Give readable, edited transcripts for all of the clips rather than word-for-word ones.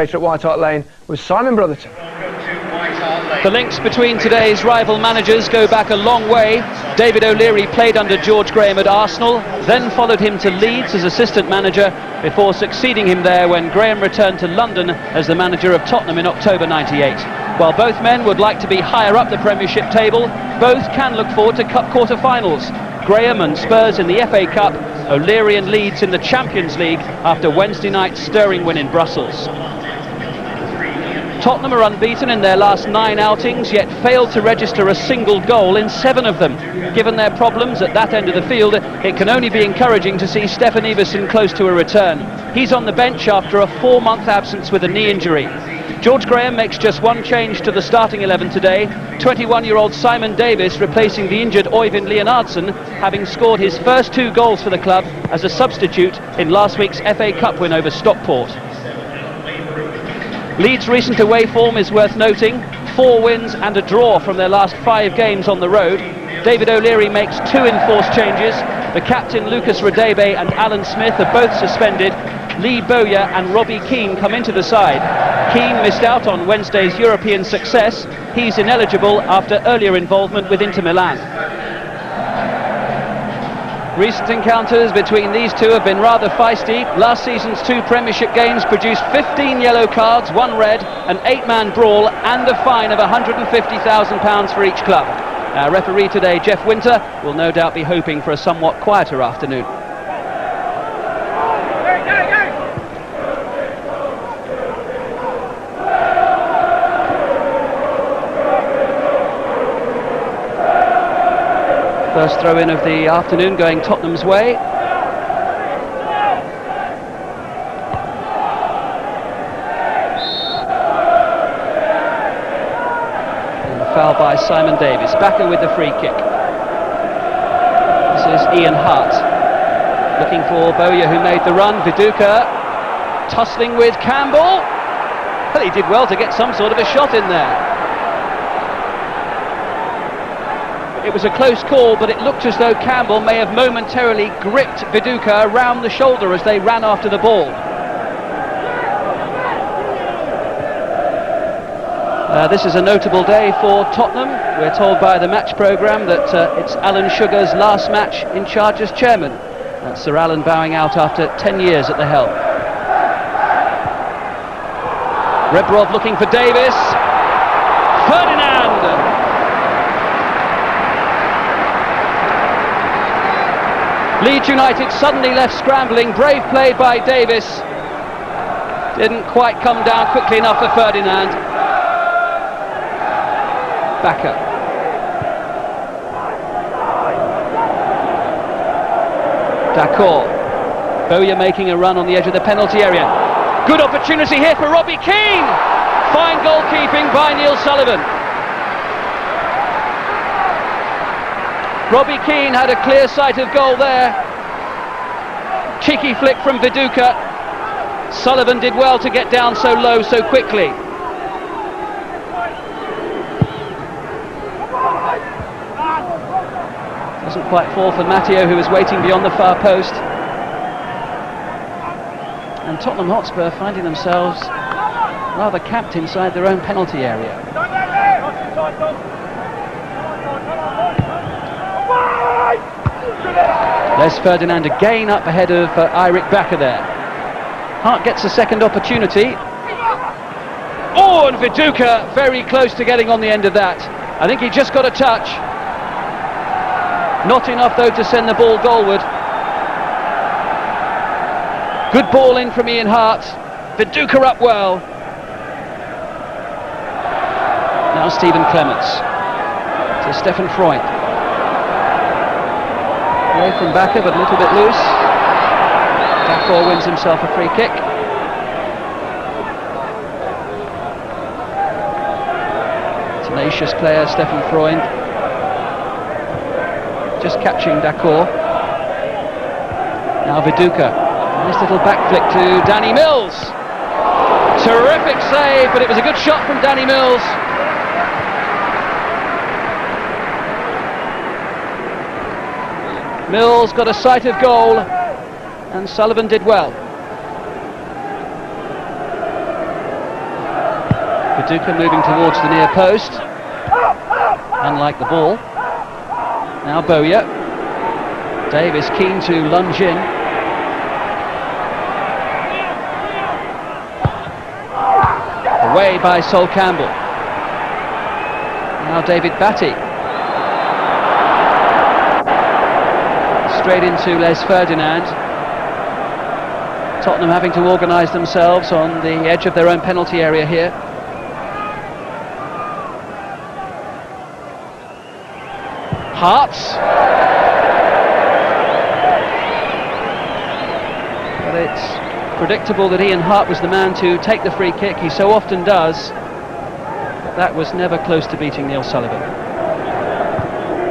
At White Hart Lane with Simon Brotherton. The links between today's rival managers go back a long way. David O'Leary played under George Graham at Arsenal, then followed him to Leeds as assistant manager before succeeding him there when Graham returned to London as the manager of Tottenham in October '98. While both men would like to be higher up the Premiership table, both can look forward to cup quarter-finals. Graham and Spurs in the FA Cup, O'Leary and Leeds in the Champions League after Wednesday night's stirring win in Brussels. Tottenham are unbeaten in their last 9 outings, yet failed to register a single goal in 7 of them. Given their problems at that end of the field, it can only be encouraging to see Stefan Iversen close to a return. He's on the bench after a 4-month absence with a knee injury. George Graham makes just one change to the starting 11 today. 21-year-old Simon Davis replacing the injured Øyvind Leonardsen, having scored his first 2 goals for the club as a substitute in last week's FA Cup win over Stockport. Leeds' recent away form is worth noting. 4 wins and a draw from their last 5 games on the road. David O'Leary makes 2 enforced changes. The captain Lucas Radebe and Alan Smith are both suspended. Lee Bowyer and Robbie Keane come into the side. Keane missed out on Wednesday's European success. He's ineligible after earlier involvement with Inter Milan. Recent encounters between these two have been rather feisty. Last season's 2 Premiership games produced 15 yellow cards, 1 red, an 8-man brawl and a fine of £150,000 for each club. Our referee today, Jeff Winter, will no doubt be hoping for a somewhat quieter afternoon. First throw-in of the afternoon going Tottenham's way. And a foul by Simon Davis. Backer with the free kick. This is Ian Harte. Looking for Bowyer, who made the run. Viduka tussling with Campbell. Well, he did well to get some sort of a shot in there. It was a close call, but it looked as though Campbell may have momentarily gripped Viduka around the shoulder as they ran after the ball. This is a notable day for Tottenham. We're told by the match programme that it's Alan Sugar's last match in charge as chairman. That's Sir Alan bowing out after 10 years at the helm. Rebrov looking for Davis. Ferdinand! Leeds United suddenly left scrambling. Brave play by Davis. Didn't quite come down quickly enough for Ferdinand. Backer. D'accord. Bowyer making a run on the edge of the penalty area. Good opportunity here for Robbie Keane. Fine goalkeeping by Neil Sullivan. Robbie Keane had a clear sight of goal there. Cheeky flick from Viduka. Sullivan did well to get down so low so quickly. Doesn't quite fall for Matteo, who was waiting beyond the far post. And Tottenham Hotspur finding themselves rather camped inside their own penalty area. Les Ferdinand again up ahead of Eirik Bakker there. Hart gets a second opportunity. Oh, and Viduka very close to getting on the end of that. I think he just got a touch. Not enough though to send the ball goalward. Good ball in from Ian Harte. Viduka up well. Now Stephen Clements to Stefan Freund. Away from Bakker, but a little bit loose. D'accord wins himself a free kick. Tenacious player Stefan Freund. Just catching D'accord. Now Viduka. Nice little back flick to Danny Mills. Terrific save, but it was a good shot from Danny Mills. Mills got a sight of goal, and Sullivan did well. Paducah moving towards the near post, unlike the ball. Now Bowyer. Davis keen to lunge in. Away by Sol Campbell. Now David Batty. Straight into Les Ferdinand. Tottenham having to organise themselves on the edge of their own penalty area here. Harte. But it's predictable that Ian Harte was the man to take the free kick. He so often does. But that was never close to beating Neil Sullivan.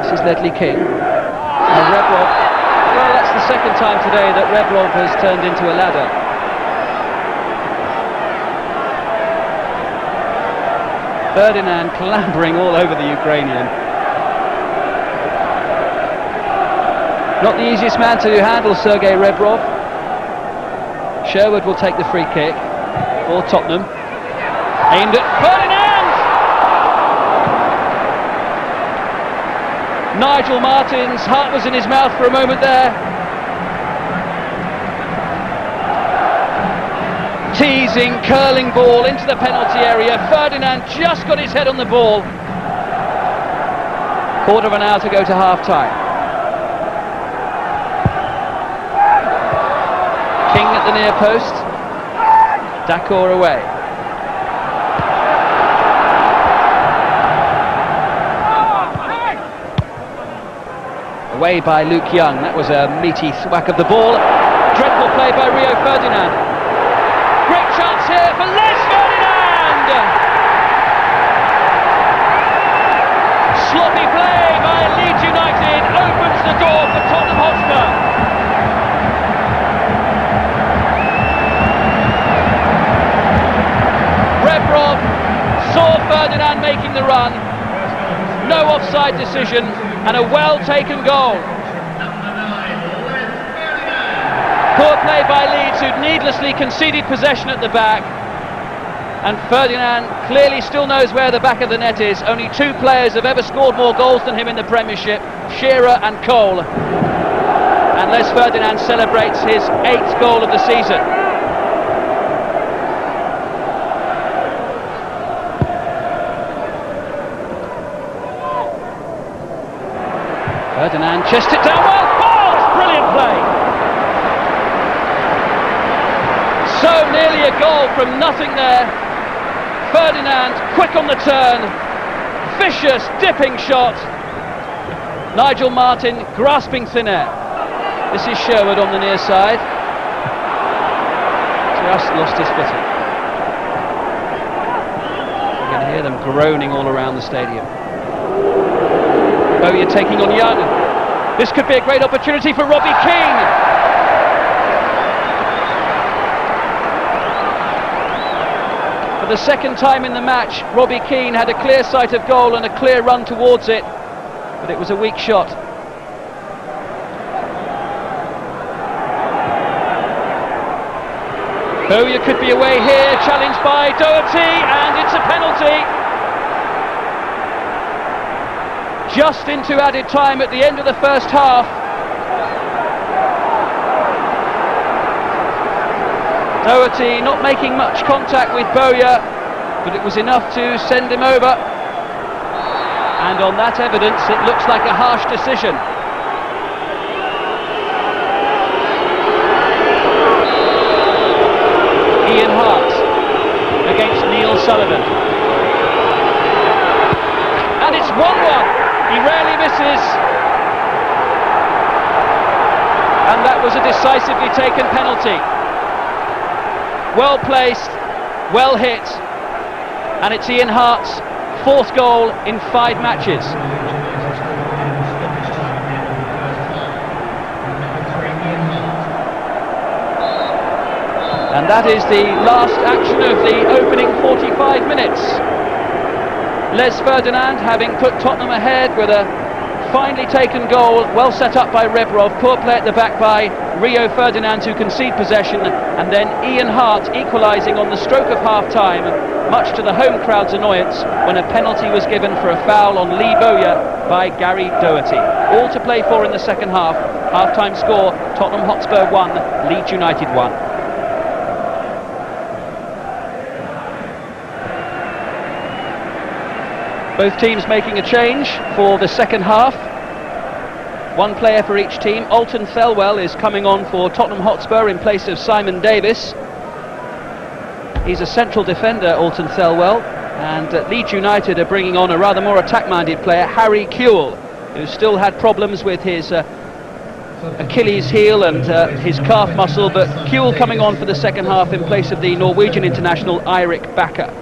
This is Ledley King. And Rebrov. Well, that's the second time today that Rebrov has turned into a ladder. Ferdinand clambering all over the Ukrainian. Not the easiest man to handle, Sergei Rebrov. Sherwood will take the free kick for Tottenham. Aimed at Ferdinand! Nigel Martin's heart was in his mouth for a moment there. Teasing, curling ball into the penalty area. Ferdinand just got his head on the ball. Quarter of an hour to go to half-time. King at the near post. Dakor away. Away by Luke Young. That was a meaty thwack of the ball. Dreadful play by Rio Ferdinand. Great chance here for Les Ferdinand! Sloppy play by Leeds United opens the door for Tottenham Hotspur. Rebrov saw Ferdinand making the run. No offside decision and a well-taken goal. Poor play by Leeds, who'd needlessly conceded possession at the back. And Ferdinand clearly still knows where the back of the net is. Only two players have ever scored more goals than him in the Premiership, Shearer and Cole. And Les Ferdinand celebrates his 8th goal of the season. Ferdinand chested it down well. Oh, brilliant play! So nearly a goal from nothing there. Ferdinand quick on the turn. Vicious dipping shot. Nigel Martin grasping thin air. This is Sherwood on the near side. Just lost his footing. You can hear them groaning all around the stadium. Bowyer taking on Young. This could be a great opportunity for Robbie Keane. For the second time in the match, Robbie Keane had a clear sight of goal and a clear run towards it, but it was a weak shot. Bowyer could be away here, challenged by Doherty, and it's a penalty. Just into added time at the end of the first half. Doherty not making much contact with Bowyer, but it was enough to send him over. And on that evidence, it looks like a harsh decision. Ian Harte against Neil Sullivan. And it's 1-1. He rarely misses. And that was a decisively taken penalty. Well placed, well hit, and it's Ian Harte's 4th goal in 5 matches. And that is the last action of the opening 45 minutes. Les Ferdinand, having put Tottenham ahead with a finely taken goal, well set up by Rebrov, poor play at the back by Rio Ferdinand to concede possession, and then Ian Harte equalising on the stroke of half-time, much to the home crowd's annoyance, when a penalty was given for a foul on Lee Bowyer by Gary Doherty. All to play for in the second half. Half-time score, Tottenham Hotspur 1, Leeds United 1. Both teams making a change for the second half. One player for each team. Alton Thelwell is coming on for Tottenham Hotspur in place of Simon Davis. He's a central defender, Alton Thelwell, and Leeds United are bringing on a rather more attack-minded player, Harry Kewell, who still had problems with his Achilles heel and his calf muscle, but Kewell coming on for the second half in place of the Norwegian international Eirik Bakke.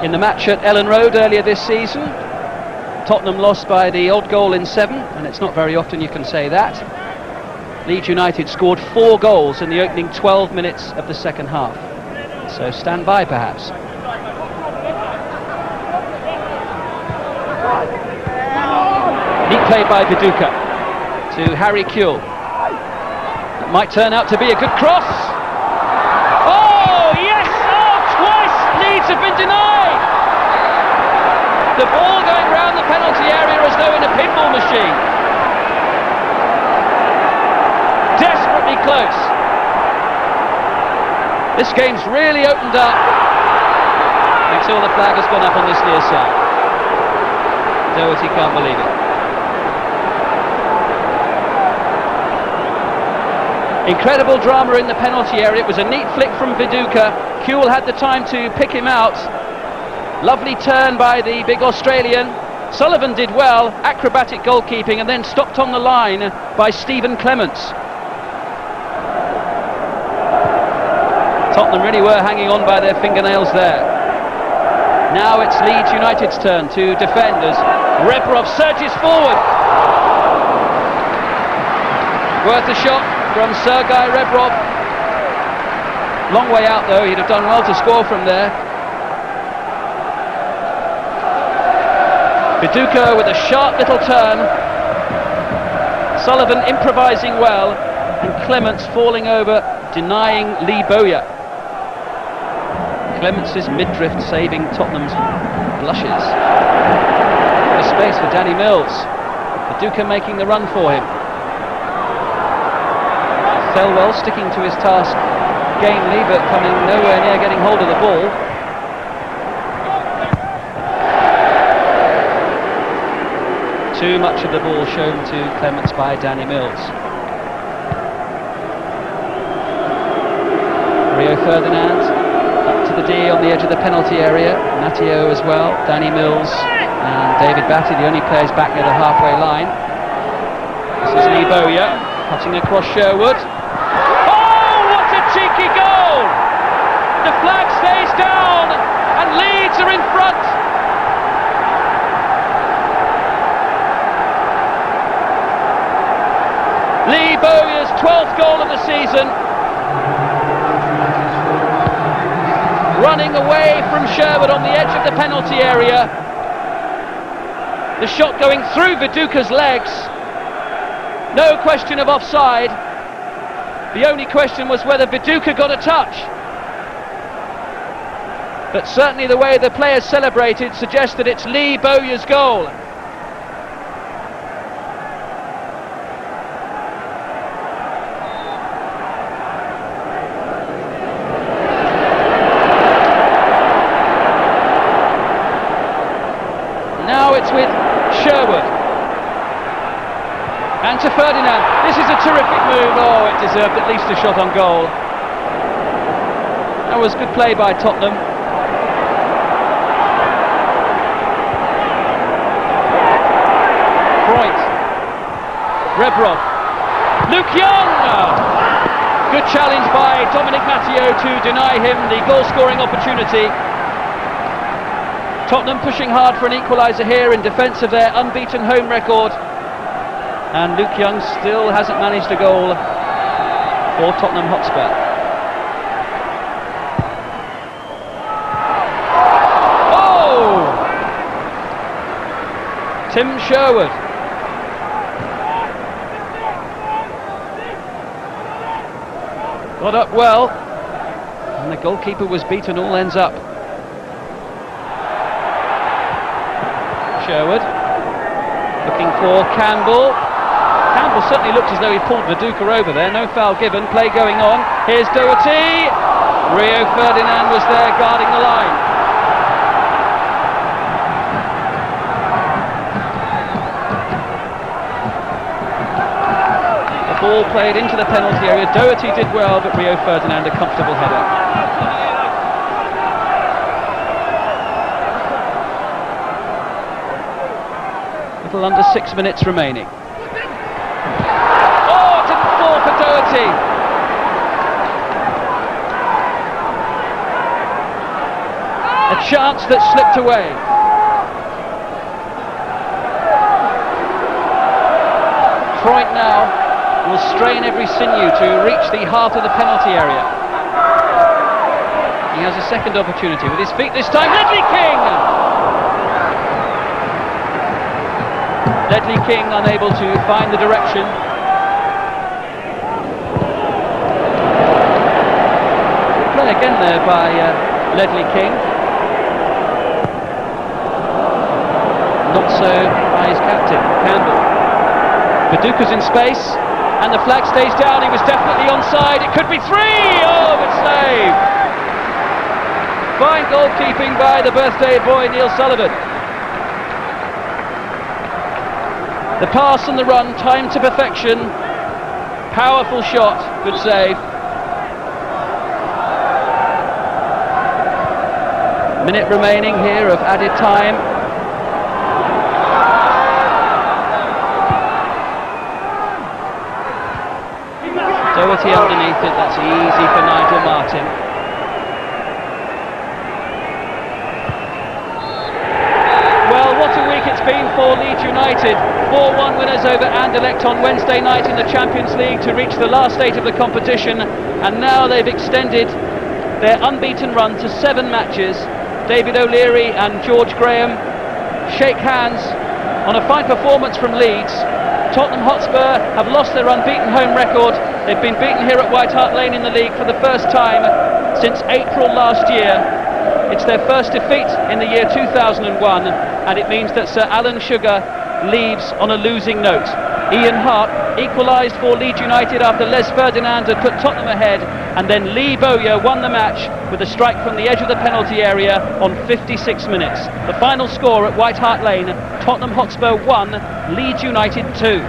In the match at Ellen Road earlier this season, Tottenham lost by the odd goal in 7, and it's not very often you can say that. Leeds United scored 4 goals in the opening 12 minutes of the second half. So stand by, perhaps. Neat play by Viduka to Harry Kewell. That might turn out to be a good cross. Oh, yes! Oh, twice Leeds have been denied! The ball going round the penalty area as though in a pinball machine. Desperately close. This game's really opened up until the flag has gone up on this near side. Doherty can't believe it. Incredible drama in the penalty area. It was a neat flick from Viduka. Kewell had the time to pick him out. Lovely turn by the big Australian. Sullivan did well, acrobatic goalkeeping, and then stopped on the line by Stephen Clements. Tottenham really were hanging on by their fingernails there. Now it's Leeds United's turn to defend as Rebrov surges forward. Worth a shot from Sergei Rebrov. Long way out though, he'd have done well to score from there. Viduka with a sharp little turn. Sullivan improvising well, and Clements falling over, denying Lee Bowyer. Clements' mid-drift saving Tottenham's blushes. The space for Danny Mills. Viduka making the run for him. Thelwell sticking to his task gamely, but coming nowhere near getting hold of the ball. Too much of the ball shown to Clements by Danny Mills. Rio Ferdinand up to the D on the edge of the penalty area. Matteo as well, Danny Mills and David Batty, the only players back near the halfway line. This is Lee Bowyer cutting across Sherwood. Oh, what a cheeky goal! The flag stays down and Leeds are in front. Lee Bowyer's 12th goal of the season. Running away from Sherwood on the edge of the penalty area. The shot going through Viduka's legs. No question of offside. The only question was whether Viduka got a touch. But certainly the way the players celebrated suggests that it's Lee Bowyer's goal. Now it's with Sherwood. And to Ferdinand. This is a terrific move. Oh, it deserved at least a shot on goal. That was good play by Tottenham. Freund. Rebrov. Luke Young! Good challenge by Dominic Matteo to deny him the goal-scoring opportunity. Tottenham pushing hard for an equaliser here in defence of their unbeaten home record. And Luke Young still hasn't managed a goal for Tottenham Hotspur. Tim Sherwood. Got up well, and the goalkeeper was beaten all ends up. Sherwood looking for Campbell. Campbell certainly looked as though he pulled Viduka over there. No foul given, play going on. Here's Doherty. Rio Ferdinand was there guarding the line. The ball played into the penalty area. Doherty did well, but Rio Ferdinand a comfortable header. Little under 6 minutes remaining. Oh, it didn't fall for Doherty. A chance that slipped away. Freund now will strain every sinew to reach the heart of the penalty area. He has a second opportunity with his feet this time. Ledley King! Ledley King unable to find the direction. Play again there by Ledley King. Not so by his captain, Campbell. Viduka's in space, and the flag stays down. He was definitely onside. It could be 3! Oh, good save! Fine goalkeeping by the birthday boy, Neil Sullivan. The pass and the run, timed to perfection. Powerful shot, good save. Minute remaining here of added time. Doherty underneath it, that's easy for Nigel Martin. Well, what a week it's been for Leeds United. 4-1 winners over Anderlecht on Wednesday night in the Champions League to reach the last stage of the competition, and now they've extended their unbeaten run to 7 matches. David O'Leary and George Graham shake hands on a fine performance from Leeds. Tottenham Hotspur have lost their unbeaten home record. They've been beaten here at White Hart Lane in the league for the first time since April last year. It's their first defeat in the year 2001, and it means that Sir Alan Sugar leaves on a losing note. Ian Harte equalised for Leeds United after Les Ferdinand had put Tottenham ahead, and then Lee Bowyer won the match with a strike from the edge of the penalty area on 56 minutes. The final score at White Hart Lane, Tottenham Hotspur 1, Leeds United 2.